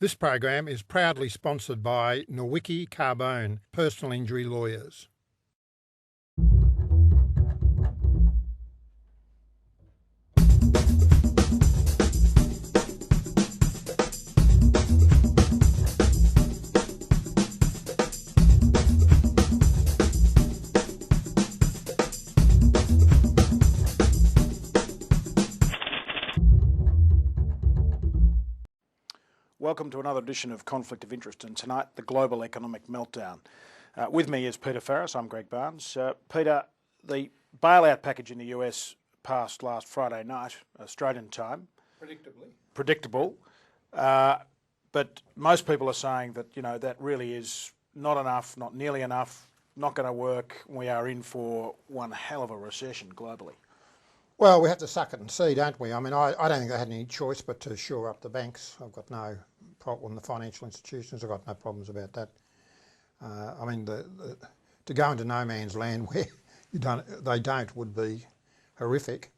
This program is proudly sponsored by Nowicki Carbone Personal Injury Lawyers. Welcome to another edition of Conflict of Interest, and tonight the global economic meltdown. With me is Peter Farris. I'm Greg Barnes. Peter, the bailout package in the US passed last Friday night, Australian time. Predictable. But most people are saying that, that really is not enough, not nearly enough, not going to work. We are in for one hell of a recession globally. Well, we have to suck it and see, don't we? I mean, I don't think they had any choice but to shore up the banks. I've got no problem, the financial institutions, I've got no problems about that. I mean, to go into no man's land where they don't would be horrific.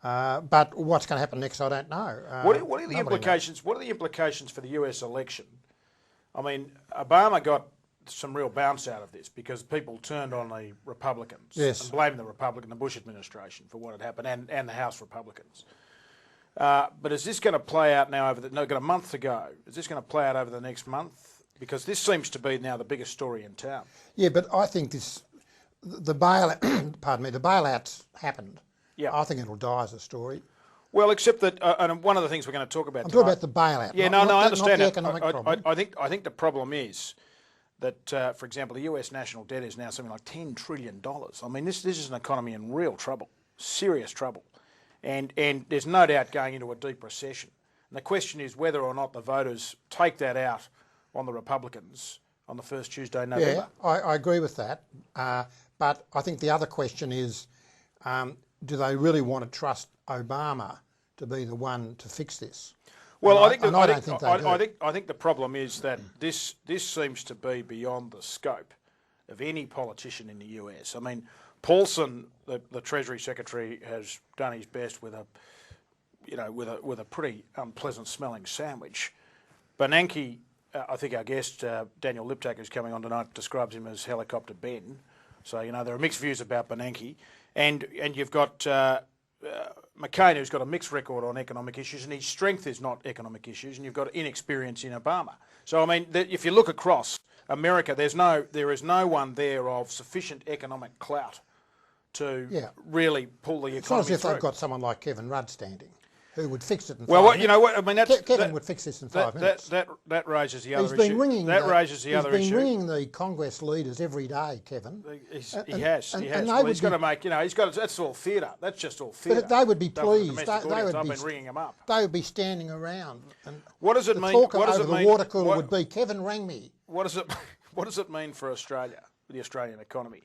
But what's going to happen next, I don't know. What are the implications? What are the implications for the US election? I mean, Obama got some real bounce out of this because people turned on the Republicans and blamed the Bush administration for what had happened and the House Republicans. But is this going to play out now got a month to go. Is this going to play out over the next month? Because this seems to be now the biggest story in town. Yeah, but I think the bailout, the bailouts happened. Yeah. I think it'll die as a story. Well, except that, and one of the things we're going to talk about I'm talking about the bailout. Yeah, I understand not the that. economic problem. I think the problem is that, for example, the US national debt is now something like $10 trillion. I mean, this is an economy in real trouble, serious trouble. And there's no doubt going into a deep recession. And the question is whether or not the voters take that out on the Republicans on the first Tuesday in November. Yeah, I agree with that. But I think the other question is, do they really want to trust Obama to be the one to fix this? Well, I think the problem is that this seems to be beyond the scope of any politician in the US. I mean, Paulson, the Treasury Secretary, has done his best with a pretty unpleasant smelling sandwich. Bernanke, I think our guest Daniel Liptak, who's coming on tonight, describes him as Helicopter Ben. So there are mixed views about Bernanke, and you've got McCain, who's got a mixed record on economic issues, and his strength is not economic issues, and you've got inexperience in Obama. So I mean, if you look across America, there is no one there of sufficient economic clout to really pull the economy It's not as if through. they've got someone like Kevin Rudd standing, who would fix it in 5 minutes. You know what I mean. Kevin would fix this in 5 minutes. That raises the other issue. He's been ringing the Congress leaders every day, Kevin. He has. Well, he's got to make. That's all theatre. That's just all theatre. But they would be pleased. I've been ringing them up. They would be standing around. And what does it mean? The talk over the water cooler would be, Kevin rang me. What does it mean for Australia, the Australian economy?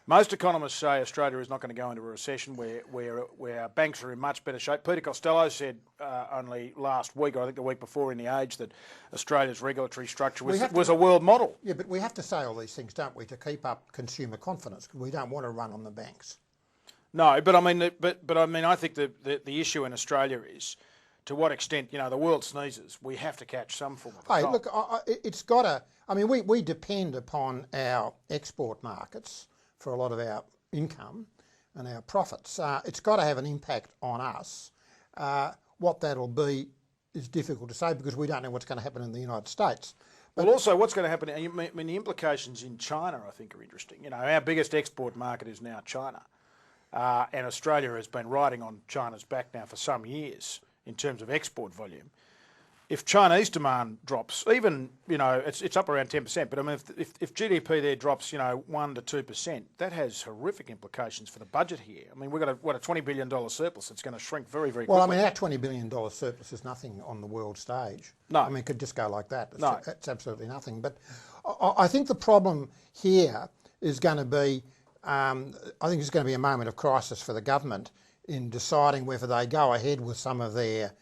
Most economists say Australia is not going to go into a recession where our banks are in much better shape. Peter Costello said only last week, or I think the week before in The Age, that Australia's regulatory structure was a world model. Yeah, but we have to say all these things, don't we, to keep up consumer confidence, because we don't want to run on the banks. No, but I mean, I think the issue in Australia is, to what extent, the world sneezes, we have to catch some form of Hey, look, it's got to. I mean, we depend upon our export markets for a lot of our income and our profits. It's got to have an impact on us. What that'll be is difficult to say because we don't know what's going to happen in the United States. But also what's going to happen, I mean, the implications in China, I think, are interesting. Our biggest export market is now China. And Australia has been riding on China's back now for some years in terms of export volume. If Chinese demand drops, even, it's up around 10%, but I mean, if GDP there drops, 1 to 2%, that has horrific implications for the budget here. I mean, we've got a $20 billion surplus. It's going to shrink very, very quickly. Well, I mean, our $20 billion surplus is nothing on the world stage. No. I mean, it could just go like that. It's absolutely nothing. But I think the problem here is going to be, I think it's going to be a moment of crisis for the government in deciding whether they go ahead with some of their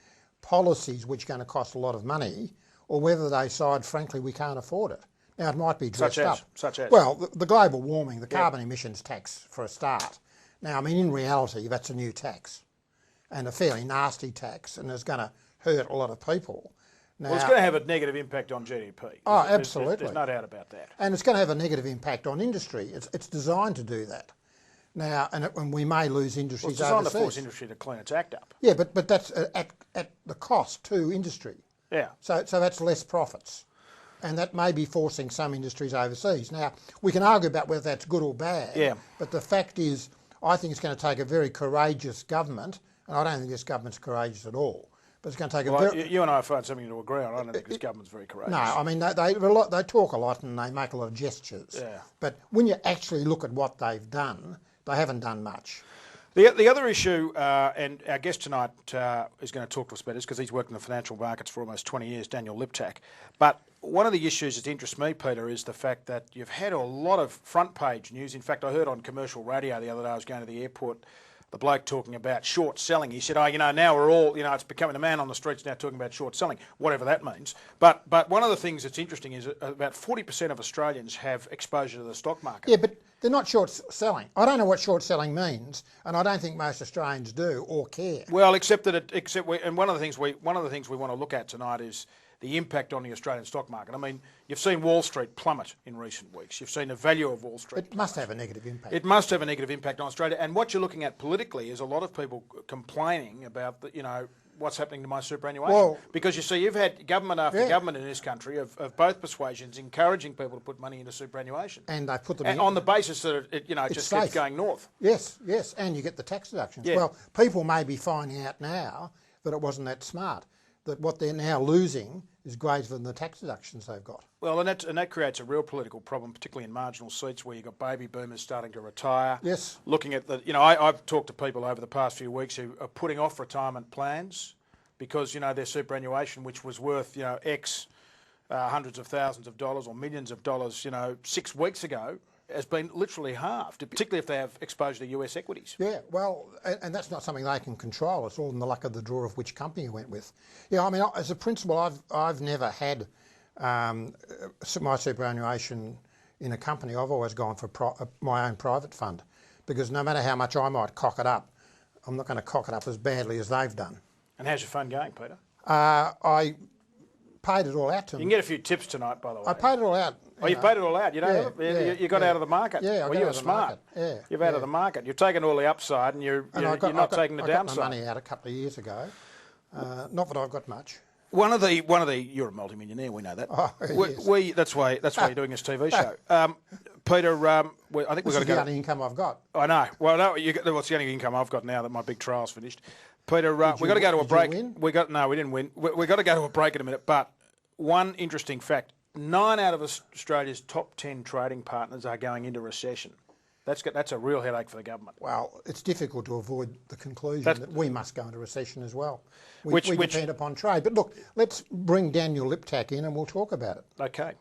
policies which are going to cost a lot of money, or whether they decide, frankly, we can't afford it. Now, it might be dressed up. Such as? Well, the global warming, the carbon emissions tax, for a start. Now, I mean, in reality, that's a new tax, and a fairly nasty tax, and it's going to hurt a lot of people. Well, it's going to have a negative impact on GDP. Oh, absolutely. There's no doubt about that. And it's going to have a negative impact on industry. It's designed to do that. Now, and we may lose industries overseas. It's designed to force industry to clean its act up. Yeah, but that's at the cost to industry. Yeah. So that's less profits. And that may be forcing some industries overseas. Now, we can argue about whether that's good or bad. Yeah. But the fact is, I think it's going to take a very courageous government, and I don't think this government's courageous at all. But it's going to take you and I find something to agree on. I don't think this government's very courageous. No, I mean, they talk a lot and they make a lot of gestures. Yeah. But when you actually look at what they've done, they haven't done much. The other issue, and our guest tonight is going to talk to us about this because he's worked in the financial markets for almost 20 years, Daniel Liptak. But one of the issues that interests me, Peter, is the fact that you've had a lot of front page news. In fact, I heard on commercial radio the other day, I was going to the airport, the bloke talking about short selling. He said, now we're all, it's becoming a man on the streets now talking about short selling, whatever that means. But one of the things that's interesting is about 40% of Australians have exposure to the stock market. Yeah, but they're not short selling. I don't know what short selling means, and I don't think most Australians do or care. Well, and one of the things we want to look at tonight is the impact on the Australian stock market. I mean, you've seen Wall Street plummet in recent weeks. You've seen the value of Wall Street plummet. It must have a negative impact. It must have a negative impact on Australia. And what you're looking at politically is a lot of people complaining about what's happening to my superannuation. Well, because you see, you've had government after government in this country of both persuasions encouraging people to put money into superannuation. And they put them in. On the basis that it just safe. keeps going north. Yes, and you get the tax deductions. Yeah. Well, people may be finding out now that it wasn't that smart, that what they're now losing is greater than the tax deductions they've got. Well, and that creates a real political problem, particularly in marginal seats where you've got baby boomers starting to retire. Yes. Looking at I've talked to people over the past few weeks who are putting off retirement plans because, their superannuation, which was worth, X hundreds of thousands of dollars or millions of dollars, 6 weeks ago, has been literally halved, particularly if they have exposure to US equities. Yeah, well, and that's not something they can control. It's all in the luck of the draw of which company you went with. Yeah, I mean, as a principle, I've never had my superannuation in a company. I've always gone for my own private fund because no matter how much I might cock it up, I'm not going to cock it up as badly as they've done. And how's your fund going, Peter? I paid it all out to them. You can get a few tips tonight, by the way. I paid it all out. You paid it all out. You got out of the market. Yeah, you were smart. You've out of the market. You've taken all the upside, and you're not taking the downside. I got my money out a couple of years ago. Not that I've got much. You're a multi-millionaire. We know that. Oh, yes. That's why you're doing this TV show. Peter, I think we've got to go. This is the only income I've got. I know. Well, no, what's the only income I've got now that my big trial's finished? Peter, we've got to go to a break. Did you win? No, we didn't win. We've got to go to a break in a minute. But one interesting fact: 9 out of Australia's top 10 trading partners are going into recession. That's a real headache for the government. Well, it's difficult to avoid the conclusion that we must go into recession as well. We depend upon trade. But look, let's bring Daniel Liptak in and we'll talk about it. Okay.